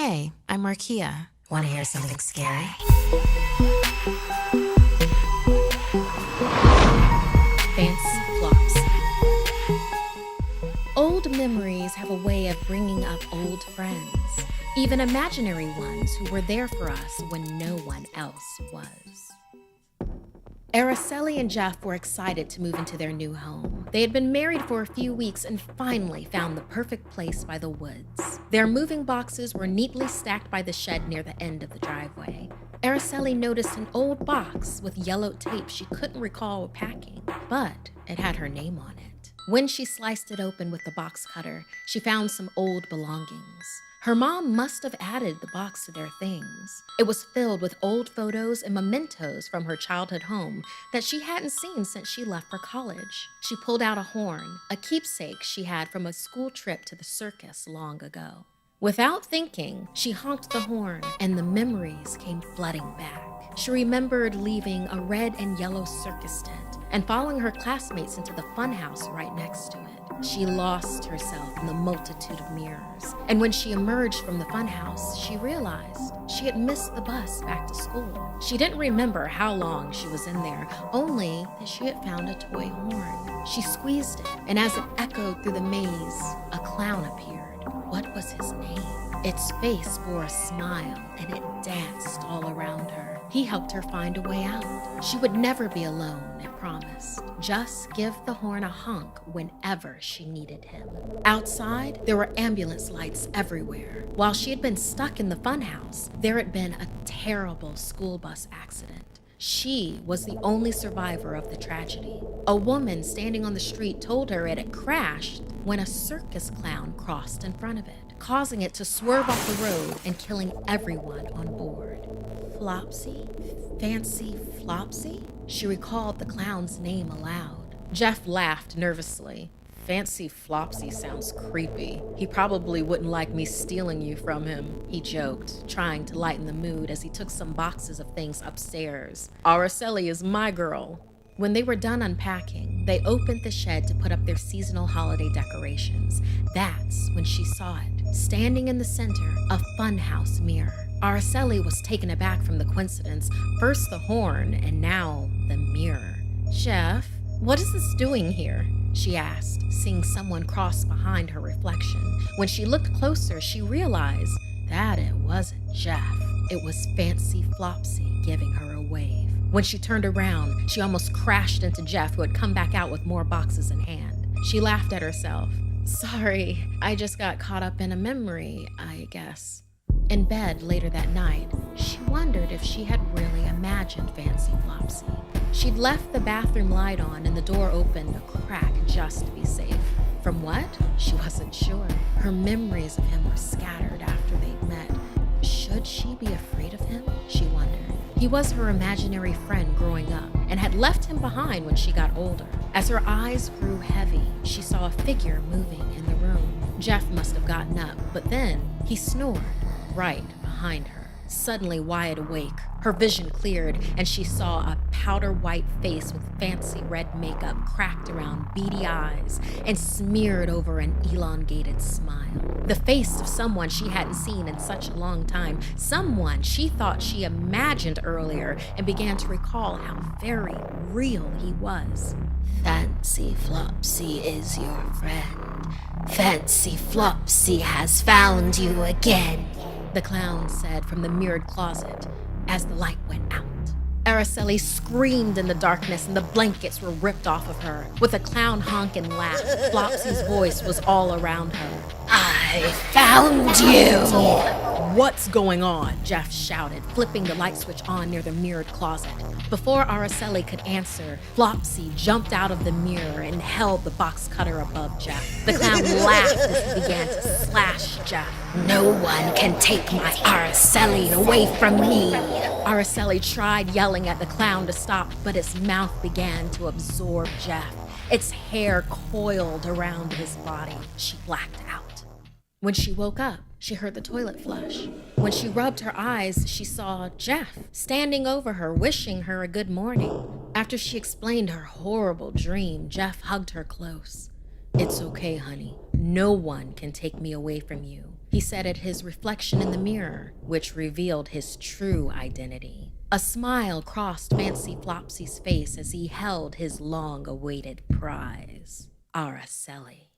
Hey, I'm Markia. Want to hear something scary? Fancy flops. Old memories have a way of bringing up old friends, even imaginary ones who were there for us when no one else was. Araceli and Jeff were excited to move into their new home. They had been married for a few weeks and finally found the perfect place by the woods. Their moving boxes were neatly stacked by the shed near the end of the driveway. Araceli noticed an old box with yellow tape she couldn't recall packing, but it had her name on it. When she sliced it open with the box cutter, she found some old belongings. Her mom must have added the box to their things. It was filled with old photos and mementos from her childhood home that she hadn't seen since she left for college. She pulled out a horn, a keepsake she had from a school trip to the circus long ago. Without thinking, she honked the horn, and the memories came flooding back. She remembered leaving a red and yellow circus tent and following her classmates into the funhouse right next to it. She lost herself in the multitude of mirrors, and when she emerged from the funhouse, she realized she had missed the bus back to school. She didn't remember how long she was in there, only that she had found a toy horn. She squeezed it, and as it echoed through the maze, a clown appeared. What was his name? Its face bore a smile, and it danced all around her. He helped her find a way out. She would never be alone, it promised. Just give the horn a honk whenever she needed him. Outside, there were ambulance lights everywhere. While she had been stuck in the funhouse, there had been a terrible school bus accident. She was the only survivor of the tragedy. A woman standing on the street told her it had crashed when a circus clown crossed in front of it, causing it to swerve off the road and killing everyone on board. Flopsy? Fancy Flopsy? She recalled the clown's name aloud. Jeff laughed nervously. Fancy Flopsy sounds creepy. He probably wouldn't like me stealing you from him, he joked, trying to lighten the mood as he took some boxes of things upstairs. Araceli is my girl. When they were done unpacking, they opened the shed to put up their seasonal holiday decorations. That's when she saw it, standing in the center, a funhouse mirror. Araceli was taken aback from the coincidence, first the horn and now the mirror. Jeff, what is this doing here? She asked, seeing someone cross behind her reflection. When she looked closer, she realized that it wasn't Jeff. It was Fancy Flopsy giving her a wave. When she turned around, she almost crashed into Jeff, who had come back out with more boxes in hand. She laughed at herself. Sorry, I just got caught up in a memory, I guess. In bed later that night, she wondered if she had really imagined Fancy Flopsy. She'd left the bathroom light on and the door open a crack just to be safe. From what? She wasn't sure. Her memories of him were scattered after they'd met. Should she be afraid of him? She wondered. He was her imaginary friend growing up and had left him behind when she got older. As her eyes grew heavy, she saw a figure moving in the room. Jeff must have gotten up, but then he snored right behind her. Suddenly wide awake, her vision cleared and she saw a powder white face with fancy red makeup cracked around beady eyes and smeared over an elongated smile. The face of someone she hadn't seen in such a long time, someone she thought she imagined earlier, and began to recall how very real he was. Fancy Flopsy is your friend. Fancy Flopsy has found you again, the clown said from the mirrored closet as the light went out. Araceli screamed in the darkness and the blankets were ripped off of her. With a clown honk and laugh, Flopsy's voice was all around her. I found you! What's going on? Jeff shouted, flipping the light switch on near the mirrored closet. Before Araceli could answer, Flopsy jumped out of the mirror and held the box cutter above Jeff. The clown laughed as he began to slash Jeff. No one can take my Araceli away from me. Araceli tried yelling at the clown to stop, but its mouth began to absorb Jeff. Its hair coiled around his body. She blacked out. When she woke up, she heard the toilet flush. When she rubbed her eyes, she saw Jeff standing over her, wishing her a good morning. After she explained her horrible dream, Jeff hugged her close. It's okay, honey. No one can take me away from you. He he said at his reflection in the mirror, which revealed his true identity. A smile crossed Fancy Flopsy's face as he held his long-awaited prize, Araceli.